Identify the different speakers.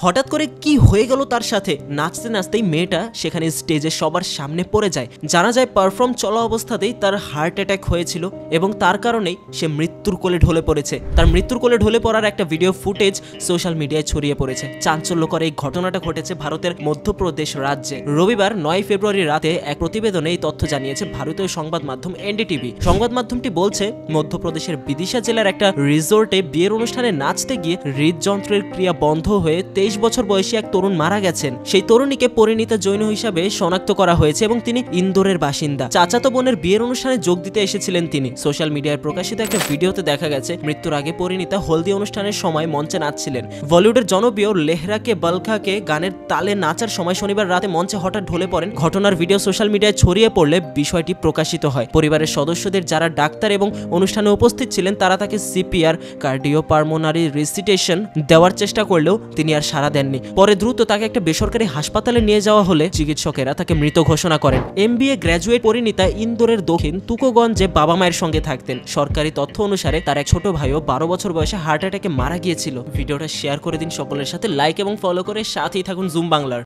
Speaker 1: হঠাৎ করে কি হয়ে গেল তার সাথে, নাচতে নাচতেই মেয়েটা সেখানে স্টেজে সবার সামনে পড়ে যায়। জানা যায় পারফর্ম চলা অবস্থাতেই তার হার্ট অ্যাটাক হয়েছিল এবং তার কারণেই সে মৃত্যুর কোলে ঢলে পড়েছে। তার মৃত্যুর কোলে ঢলে পড়ার একটা ভিডিও ফুটেজ সোশ্যাল মিডিয়ায় ছড়িয়ে পড়েছে। চাঞ্চল্যকর এই ঘটনাটা ঘটেছে ভারতের মধ্যপ্রদেশ রাজ্যে। রবিবার 9 ফেব্রুয়ারি রাতে এক প্রতিবেদনে এই তথ্য জানিয়েছে ভারতীয় সংবাদ মাধ্যম এনডিটিভি। সংবাদ মাধ্যমটি বলছে, মধ্যপ্রদেশের বিদিশা জেলার একটা রিসোর্টে বিয়ের অনুষ্ঠানে নাচতে গিয়ে হৃদযন্ত্রের ক্রিয়া বন্ধ হয়ে 23 বছর বয়সী এক তরুণ মারা গেছেন। সেই তরুণীকে পরিণীতা জৈন হিসাবে শনাক্ত করা হয়েছে এবং তিনি ইন্দোরের বাসিন্দা। চাচাতো বোনের বিয়ের অনুষ্ঠানে যোগ দিতে এসেছিলেন তিনি। সোশ্যাল মিডিয়ায় প্রকাশিত একটা ভিডিওতে দেখা গেছে মৃত্যুর আগে পরিণীতা হলদি অনুষ্ঠানের সময় মঞ্চে নাচছিলেন। বলিউডের জনপ্রিয় লেহরাকে বলখাকে গানের তালে নাচার সময় শনিবার রাতে মঞ্চে হঠাৎ ঢলে পড়েন। ঘটনার ভিডিও সোশ্যাল মিডিয়ায় ছড়িয়ে পড়লে বিষয়টি প্রকাশিত হয়। পরিবারের সদস্যদের যারা ডাক্তার এবং অনুষ্ঠানে উপস্থিত ছিলেন তারা তাকে সিপিআর কার্ডিওপালমোনারি রিসিটেশন দেওয়ার চেষ্টা করলেও তিনি আর সাড়া দেননি। পরে দ্রুত তাকে একটা বেসরকারি হাসপাতালে নিয়ে যাওয়া হলে চিকিৎসকেরা তাকে মৃত ঘোষণা করেন। এমবিএ গ্র্যাজুয়েট পরিণীতা ইন্দোরের দক্ষিণ তুকোগঞ্জে বাবা মায়ের সঙ্গে থাকতেন। সরকারি তথ্য অনুসারে তার এক ছোট ভাইও 12 বছর বয়সে হার্ট অ্যাটাকে মারা গিয়েছিল। ভিডিওটা শেয়ার করে দিন সকলের সাথে, লাইক এবং ফলো করে সাথেই থাকুন জুম বাংলার।